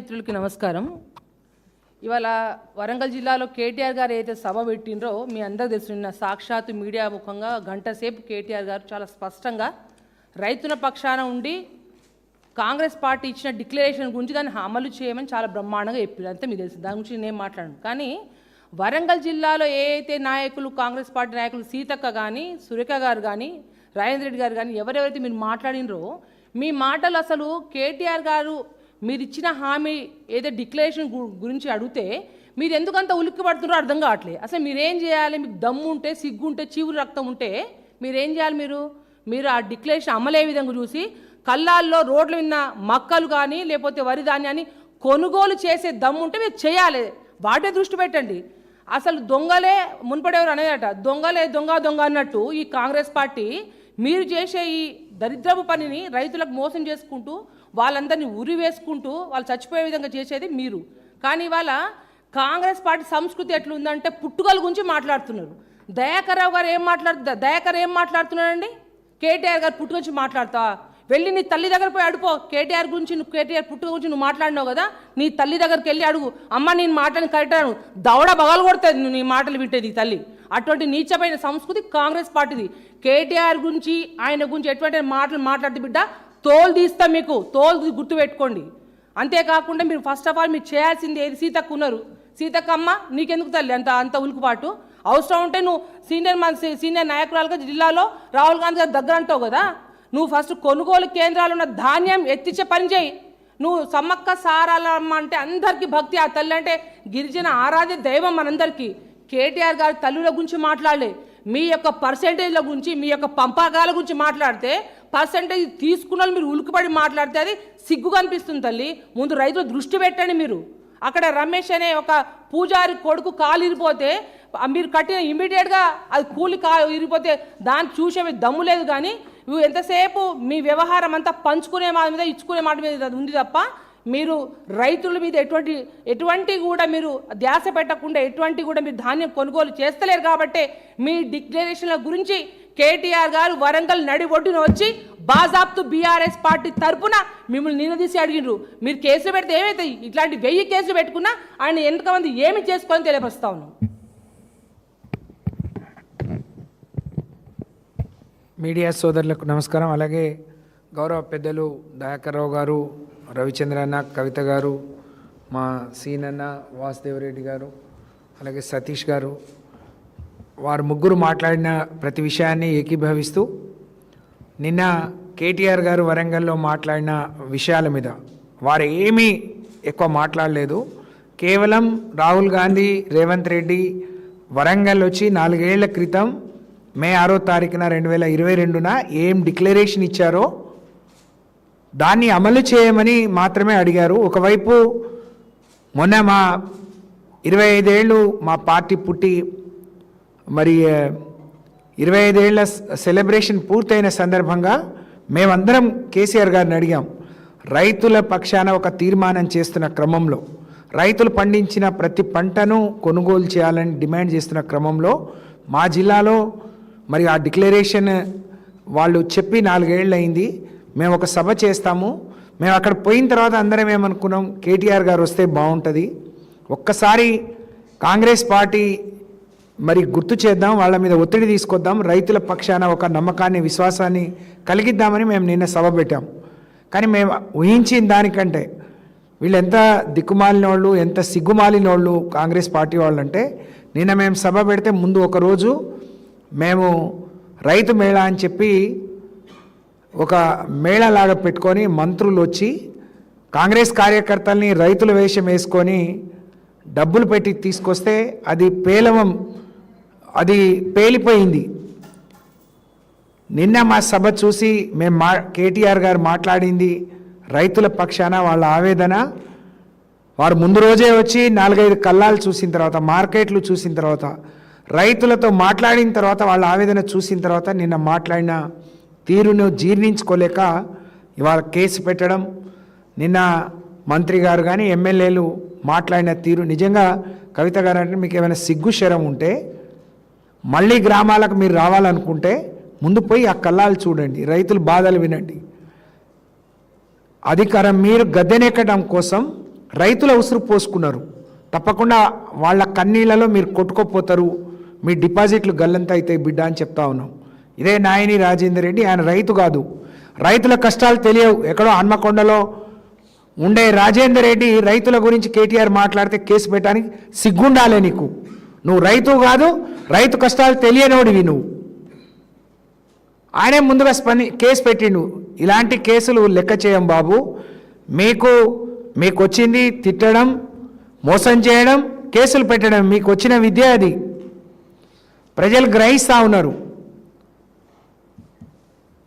మిత్రులకి నమస్కారం. ఇవాళ వరంగల్ జిల్లాలో కేటీఆర్ గారు ఏదైతే సభ పెట్టినరో మీ అందరికీ తెలుసు. నిన్న సాక్షాత్తు మీడియా ముఖంగా గంట సేపు కేటీఆర్ గారు చాలా స్పష్టంగా రైతుల పక్షాన ఉండి కాంగ్రెస్ పార్టీ ఇచ్చిన డిక్లరేషన్ గురించి దాన్ని అమలు చేయమని చాలా బ్రహ్మాండంగా చెప్పారు. అంతే మీకు తెలుసు, దాని గురించి నేను మాట్లాడను. కానీ వరంగల్ జిల్లాలో ఏ అయితే నాయకులు కాంగ్రెస్ పార్టీ నాయకులు సీతక్క కానీ సురేఖ గారు కానీ రాజేంద్ర రెడ్డి గారు కానీ ఎవరెవరైతే మీరు మాట్లాడినరో మీ మాటలు అసలు కేటీఆర్ గారు మీరు ఇచ్చిన హామీ ఏదో డిక్లరేషన్ గురించి అడిగితే మీరు ఎందుకంత ఉలిక్కి పడుతున్నారో అర్థం కావట్లేదు. అసలు మీరేం చేయాలి? మీకు దమ్ము ఉంటే, సిగ్గు ఉంటే, చీవులు రక్తం ఉంటే మీరేం చేయాలి? మీరు ఆ డిక్లరేషన్ అమలే విధంగా చూసి కళ్ళాల్లో రోడ్ల మీద మక్కలు కానీ లేకపోతే వరి ధాన్యాన్ని కొనుగోలు చేసే దమ్ము ఉంటే మీరు చేయాలి. వాటే దృష్టి పెట్టండి. అసలు దొంగలే మున్పడేవారు అనేదట, దొంగలే దొంగ దొంగ అన్నట్టు ఈ కాంగ్రెస్ పార్టీ మీరు చేసే ఈ దరిద్రపు పనిని రైతులకు మోసం చేసుకుంటూ వాళ్ళందరినీ ఉరి వేసుకుంటూ వాళ్ళు చచ్చిపోయే విధంగా చేసేది మీరు. కానీ ఇవాళ కాంగ్రెస్ పార్టీ సంస్కృతి ఎట్లుందంటే పుట్టుకల గురించి మాట్లాడుతున్నారు. దయాకర్ గారు ఏం మాట్లాడుతున్నారండి? కేటీఆర్ గారు పుట్టుక గురించి మాట్లాడతా వెళ్ళి నీ తల్లి దగ్గర పోయి అడుపో. కేటీఆర్ గురించి కేటీఆర్ పుట్టుక గురించి నువ్వు మాట్లాడినావు కదా, నీ తల్లి దగ్గరికి వెళ్ళి అడుగు. అమ్మ నేను మాటని కరెక్టాను దవడ బగలు కొడుతుంది నువ్వు నీ మాటలు వింటేది తల్లి. అటువంటి నీచమైన సంస్కృతి కాంగ్రెస్ పార్టీది. కేటీఆర్ గురించి ఆయన గురించి ఎటువంటి మాటలు మాట్లాడితే బిడ్డ తోలు తీస్తా, మీకు తోలు గుర్తుపెట్టుకోండి. అంతేకాకుండా మీరు ఫస్ట్ ఆఫ్ ఆల్ మీరు చేయాల్సింది ఏది? సీతక్క ఉన్నారు. సీతక్క అమ్మ నీకెందుకు తల్లి అంత ఉలికిపాటు? అవసరం ఉంటే నువ్వు సీనియర్ నాయకురాలుగా జిల్లాలో రాహుల్ గాంధీ గారి దగ్గర అంటావు కదా, నువ్వు ఫస్ట్ కొనుగోలు కేంద్రాలు ఉన్న ధాన్యం ఎత్తిచ్చే పని చేయి. నువ్వు సమ్మక్క సారాలమ్మ అంటే అందరికీ భక్తి, ఆ తల్లి అంటే గిరిజన ఆరాధ్య దైవం మనందరికీ. కేటీఆర్ గారి తల్లుల గురించి మాట్లాడలే, మీ యొక్క పర్సెంటేజ్ల గురించి, మీ యొక్క పంపకాల గురించి మాట్లాడితే పర్సెంటేజ్ తీసుకున్న మీరు ఉలికిపడి మాట్లాడితే అది సిగ్గుగా అనిపిస్తుంది తల్లి. ముందు రైతులు దృష్టి పెట్టండి. మీరు అక్కడ రమేష్ అనే ఒక పూజారి కొడుకు కాలు ఇరిపోతే మీరు కట్టిన ఇమీడియట్గా అది కూలి ఇరిపోతే దాన్ని చూసే దమ్ము లేదు. కానీ నువ్వు ఎంతసేపు మీ వ్యవహారం అంతా పంచుకునే మాట మీద ఇచ్చుకునే మాట మీద ఉంది తప్ప మీరు రైతుల మీద ఎటువంటి కూడా మీరు ధ్యాస పెట్టకుండా ఎటువంటి కూడా మీరు ధాన్యం కొనుగోలు చేస్తలేరు. కాబట్టి మీ డిక్లరేషన్ల గురించి కేటీఆర్ గారు వరంగల్ నడి ఒడ్డున వచ్చి బాజాబ్తు బీఆర్ఎస్ పార్టీ తరఫున మిమ్మల్ని నిలదీసి అడిగినారు. మీరు కేసులు పెడితే ఏమవుతాయి? ఇట్లాంటి 1000 కేసులు పెట్టుకున్నా ఆయన ఎంతమంది ఏమి చేసుకోవాలని తెలియపరుస్తా ఉన్నాం. మీడియా సోదరులకు నమస్కారం. అలాగే గౌరవ పెద్దలు దయాకర్ రావు గారు, రవిచంద్రన్న, కవిత గారు, మా సీనన్న, వాసుదేవరెడ్డి గారు, అలాగే సతీష్ గారు, వారు ముగ్గురు మాట్లాడిన ప్రతి విషయాన్ని ఏకీభవిస్తూ నిన్న కేటీఆర్ గారు వరంగల్లో మాట్లాడిన విషయాల మీద వారు ఏమీ ఎక్కువ మాట్లాడలేదు. కేవలం రాహుల్ గాంధీ, రేవంత్ రెడ్డి వరంగల్ వచ్చి 4 ఏళ్ల క్రితం మే 6వ తారీఖున 2022న ఏం డిక్లరేషన్ ఇచ్చారో దాన్ని అమలు చేయమని మాత్రమే అడిగారు. ఒకవైపు మొన్న మా 25 ఏళ్ళు మా పార్టీ పుట్టి మరి 25 ఏళ్ల సెలబ్రేషన్ పూర్తయిన సందర్భంగా మేమందరం కేసీఆర్ గారిని అడిగాం. రైతుల పక్షాన ఒక తీర్మానం చేస్తున్న క్రమంలో, రైతులు పండించిన ప్రతి పంటను కొనుగోలు చేయాలని డిమాండ్ చేస్తున్న క్రమంలో మా జిల్లాలో మరి ఆ డిక్లరేషన్ వాళ్ళు చెప్పి 4 ఏళ్ళు అయింది. మేము ఒక సభ చేస్తాము. మేము అక్కడ పోయిన తర్వాత అందరం ఏమనుకున్నాం, కేటీఆర్ గారు వస్తే బాగుంటుంది, ఒక్కసారి కాంగ్రెస్ పార్టీ మరి గుర్తు చేద్దాం, వాళ్ళ మీద ఒత్తిడి తీసుకొద్దాం, రైతుల పక్షాన ఒక నమ్మకాన్ని, విశ్వాసాన్ని కలిగిద్దామని మేము నిన్న సభ పెట్టాం. కానీ మేము ఊహించిన దానికంటే వీళ్ళు ఎంత దిక్కుమాలిన వాళ్ళు, ఎంత సిగ్గుమాలిన వాళ్ళు కాంగ్రెస్ పార్టీ వాళ్ళు అంటే, నిన్న మేము సభ పెడితే ముందు ఒకరోజు మేము రైతు మేళా అని చెప్పి ఒక మేళలాగా పెట్టుకొని మంత్రులు వచ్చి కాంగ్రెస్ కార్యకర్తల్ని రైతుల వేషం వేసుకొని డబ్బులు పెట్టి తీసుకొస్తే అది పేలిపోయింది. నిన్న మా సభ చూసి మేము కేటీఆర్ గారు మాట్లాడింది రైతుల పక్షాన వాళ్ళ ఆవేదన. వారు ముందు రోజే వచ్చి 4-5 కల్లాలు చూసిన తర్వాత, మార్కెట్లు చూసిన తర్వాత, రైతులతో మాట్లాడిన తర్వాత, వాళ్ళ ఆవేదన చూసిన తర్వాత నిన్న మాట్లాడిన తీరును జీర్ణించుకోలేక ఇవాళ కేసు పెట్టడం, నిన్న మంత్రి గారు కానీ ఎమ్మెల్యేలు మాట్లాడిన తీరు నిజంగా కవిత గారు అంటే మీకు ఏమైనా సిగ్గు శరం ఉంటే మళ్ళీ గ్రామాలకు మీరు రావాలనుకుంటే ముందు పోయి ఆ కల్లాలు చూడండి, రైతుల బాధలు వినండి. అధికారం మీరు గద్దెనెక్కడం కోసం రైతుల ఉసురు పోసుకున్నారు. తప్పకుండా వాళ్ళ కన్నీళ్లలో మీరు కొట్టుకోపోతారు, మీ డిపాజిట్లు గల్లంతా అవుతాయి బిడ్డ అని చెప్తా ఉన్నాం. ఇదే నాయని రాజేందర్ రెడ్డి, ఆయన రైతు కాదు, రైతుల కష్టాలు తెలియవు. ఎక్కడో హన్మకొండలో ఉండే రాజేందర్ రెడ్డి రైతుల గురించి కేటీఆర్ మాట్లాడితే కేసు పెట్టడానికి సిగ్గుండాలే నీకు. నువ్వు రైతు కాదు, రైతు కష్టాలు తెలియనోడివి నువ్వు. ఆయనే ముందుగా కేసు పెట్టిండు. ఇలాంటి కేసులు లెక్క చేయం బాబు, మీకు వచ్చింది తిట్టడం, మోసం చేయడం, కేసులు పెట్టడం, మీకు వచ్చిన విద్య అది. ప్రజలు గ్రహిస్తూ ఉన్నారు.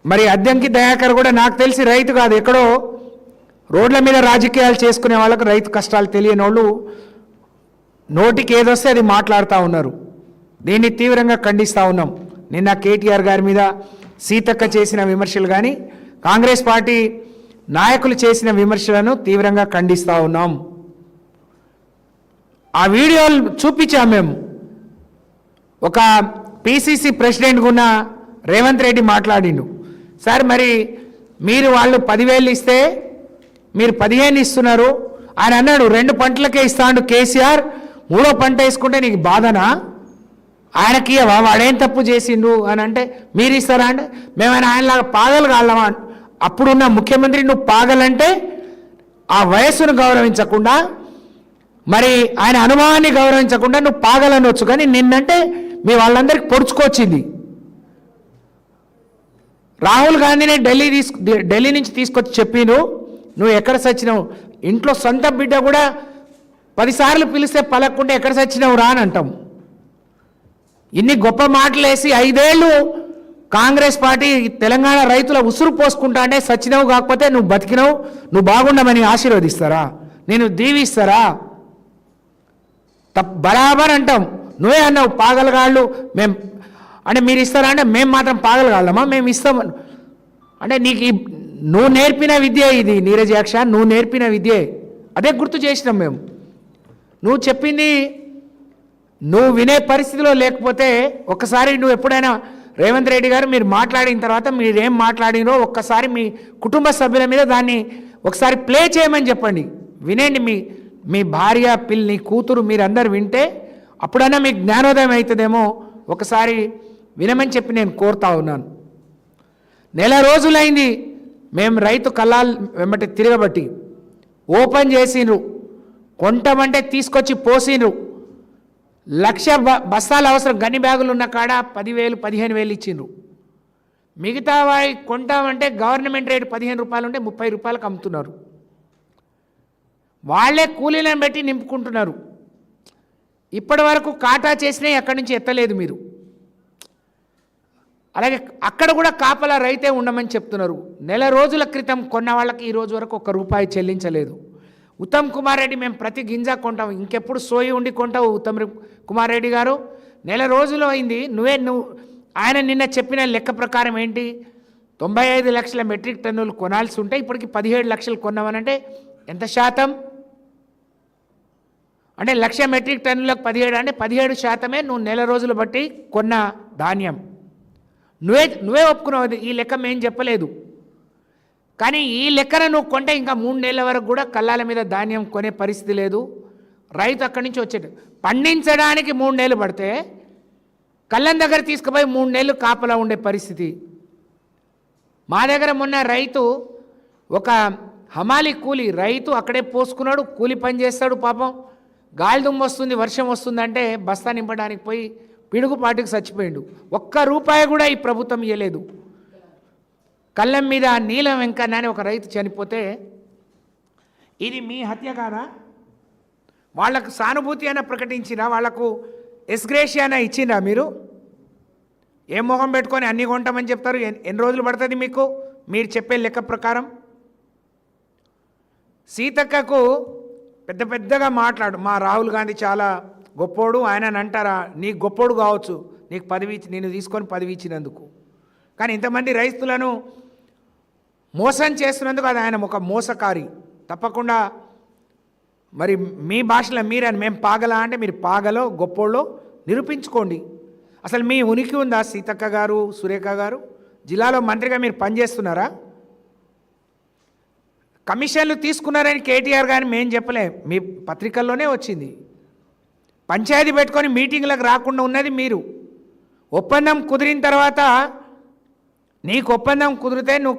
మరి అద్దంకి దయాకర్ కూడా నాకు తెలిసి రైతు కాదు, ఎక్కడో రోడ్ల మీద రాజకీయాలు చేసుకునే వాళ్ళకు రైతు కష్టాలు తెలియని వాళ్ళు నోటికి ఏదొస్తే అది మాట్లాడుతూ ఉన్నారు. దీన్ని తీవ్రంగా ఖండిస్తూ ఉన్నాం. నిన్న కేటీఆర్ గారి మీద సీతక్క చేసిన విమర్శలు కానీ కాంగ్రెస్ పార్టీ నాయకులు చేసిన విమర్శలను తీవ్రంగా ఖండిస్తూ ఉన్నాం. ఆ వీడియోలు చూపించాం మేము. ఒక పిసిసి ప్రెసిడెంట్గా ఉన్న రేవంత్ రెడ్డి మాట్లాడిండు, సార్ మరి మీరు వాళ్ళు 10,000 ఇస్తే మీరు 15 ఇస్తున్నారు. ఆయన అన్నాడు 2 పంటలకే ఇస్తాడు కేసీఆర్, 3వ పంట వేసుకుంటే నీకు బాధనా? ఆయనకి వాడేం తప్పు చేసిండు అని అంటే మీరు ఇస్తారా అంటే మేమైనా ఆయనలాగా పాగలు కాళ్ళమా? అప్పుడున్న ముఖ్యమంత్రి నువ్వు పాగలంటే ఆ వయస్సును గౌరవించకుండా, మరి ఆయన అనుభవాన్ని గౌరవించకుండా నువ్వు పాగలనొచ్చు, కానీ నిన్నంటే మీ వాళ్ళందరికీ పొడుచుకొచ్చింది. రాహుల్ గాంధీని ఢిల్లీ నుంచి తీసుకొచ్చి చెప్పిను, నువ్వు ఎక్కడ సచ్చినావు, ఇంట్లో సొంత బిడ్డ కూడా 10 సార్లు పిలిస్తే పలక్కుంటే ఎక్కడ సచ్చినావు రా అని అంటాం. ఇన్ని గొప్ప మాటలు వేసి 5 ఏళ్ళు కాంగ్రెస్ పార్టీ తెలంగాణ రైతుల ఉసురు పోసుకుంటా అంటే సచ్చినావు కాకపోతే నువ్వు బతికినావు, నువ్వు బాగుండమని ఆశీర్వదిస్తారా, నేను దీవిస్తారా? బరాబర్ అంటాం. నువ్వే అన్నావు పాగలగాళ్ళు మేము అంటే మీరు ఇస్తారా అంటే మేము మాత్రం పాగలగాళ్ళమా, మేము ఇస్తాం అంటే నీకు నువ్వు నేర్పిన విద్య ఇది నీరజాక్ష, నువ్వు నేర్పిన విద్యే. అదే గుర్తు చేసినాం మేము. నువ్వు చెప్పింది నువ్వు వినే పరిస్థితిలో లేకపోతే ఒక్కసారి నువ్వు ఎప్పుడైనా రేవంత్ రెడ్డి గారు మీరు మాట్లాడిన తర్వాత మీరేం మాట్లాడినో ఒక్కసారి మీ కుటుంబ సభ్యుల మీద దాన్ని ఒకసారి ప్లే చేయమని చెప్పండి, వినండి. మీ భార్య పిల్లి కూతురు మీరందరూ వింటే అప్పుడన్నా మీకు జ్ఞానోదయం అవుతుందేమో, ఒకసారి వినమని చెప్పి నేను కోరుతా ఉన్నాను. 1 రోజులైంది మేము రైతు కళ్ళాలు వెంబటి తిరగబట్టి ఓపెన్ చేసిండ్రు, కొంటమంటే తీసుకొచ్చి పోసిండ్రు. 1,00,000 బస్తాలు అవసరం, గని బ్యాగులు ఉన్న కాడ 10,000 15,000 ఇచ్చిండ్రు. మిగతా వారి కొంటామంటే గవర్నమెంట్ రేటు 15 రూపాయలు ఉంటే 30 రూపాయలకు అమ్ముతున్నారు. వాళ్ళే కూలీలను పెట్టి నింపుకుంటున్నారు. ఇప్పటి వరకు కాటా చేసినా ఎక్కడి నుంచి ఎత్తలేదు మీరు. అలాగే అక్కడ కూడా కాపలా రైతే ఉండమని చెప్తున్నారు. 1 రోజుల క్రితం కొన్న వాళ్ళకి ఈ రోజు వరకు 1 రూపాయి చెల్లించలేదు. ఉత్తమ్ కుమార్ రెడ్డి మేము ప్రతి గింజ కొంటాం, ఇంకెప్పుడు సోయి ఉండి కొంటావు ఉత్తమ్ కుమార్ రెడ్డి గారు? 1 రోజులు అయింది. నువ్వు ఆయన నిన్న చెప్పిన లెక్క ప్రకారం ఏంటి, 95 లక్షల మెట్రిక్ టన్నులు కొనాల్సి ఉంటే ఇప్పటికి 17 లక్షలు కొన్నామనంటే ఎంత శాతం? అంటే 1,00,000 మెట్రిక్ టన్నులకు 17 అంటే 17% నువ్వు 1 రోజులు బట్టి కొన్న ధాన్యం. నువ్వే ఒప్పుకున్నావు, ఈ లెక్క మేము చెప్పలేదు. కానీ ఈ లెక్కన నువ్వు కొంటే ఇంకా 3 నెలల వరకు కూడా కళ్ళాల మీద ధాన్యం కొనే పరిస్థితి లేదు. రైతు అక్కడి నుంచి వచ్చేది పండించడానికి 3 నెలలు పడితే కళ్ళం దగ్గర తీసుకుపోయి 3 నెలలు కాపలా ఉండే పరిస్థితి. మా దగ్గర మొన్న రైతు ఒక హమాలి కూలి రైతు అక్కడే పోసుకున్నాడు, కూలి పని చేస్తాడు. పాపం గాలి దుమ్ము వస్తుంది, వర్షం వస్తుందంటే బస్తా నింపడానికి పోయి పిడుగుపాటుకు చచ్చిపోయిండు. 1 రూపాయి కూడా ఈ ప్రభుత్వం ఇవ్వలేదు. కళ్ళం మీద నీలం వెంకన్న అని ఒక రైతు చనిపోతే ఇది మీ హత్య కాదా? వాళ్లకు సానుభూతి అయినా ప్రకటించినా, వాళ్లకు ఎస్గ్రేషియా అయినా ఇచ్చిందా మీరు? ఏం మొహం పెట్టుకొని అన్నీ కొంటామని చెప్తారు? ఎన్ని రోజులు పడుతుంది మీకు మీరు చెప్పే లెక్క ప్రకారం? సీతక్కకు పెద్దగా మాట్లాడు, మా రాహుల్ గాంధీ చాలా గొప్పోడు ఆయన అంటారా? నీకు గొప్పోడు కావచ్చు, నీకు పదవి నేను తీసుకొని పదవి ఇచ్చినందుకు. కానీ ఇంతమంది రైతులను మోసం చేస్తున్నందుకు అది ఆయన ఒక మోసకారి. తప్పకుండా మరి మీ భాషలో మీరని మేము పాగలా అంటే మీరు పాగలో గొప్పోళ్ళో నిరూపించుకోండి. అసలు మీ ఉనికి ఉందా సీతక్క గారు, సురేఖ గారు? జిల్లాలో మంత్రిగా మీరు పనిచేస్తున్నారా? కమిషన్లు తీసుకున్నారని కేటీఆర్ గారిని మేము చెప్పలేం, మీ పత్రికల్లోనే వచ్చింది. పంచాయతీ పెట్టుకొని మీటింగ్లకు రాకుండా ఉన్నది మీరు. ఒప్పందం కుదిరిన తర్వాత నీకు ఒప్పందం కుదిరితే నువ్వు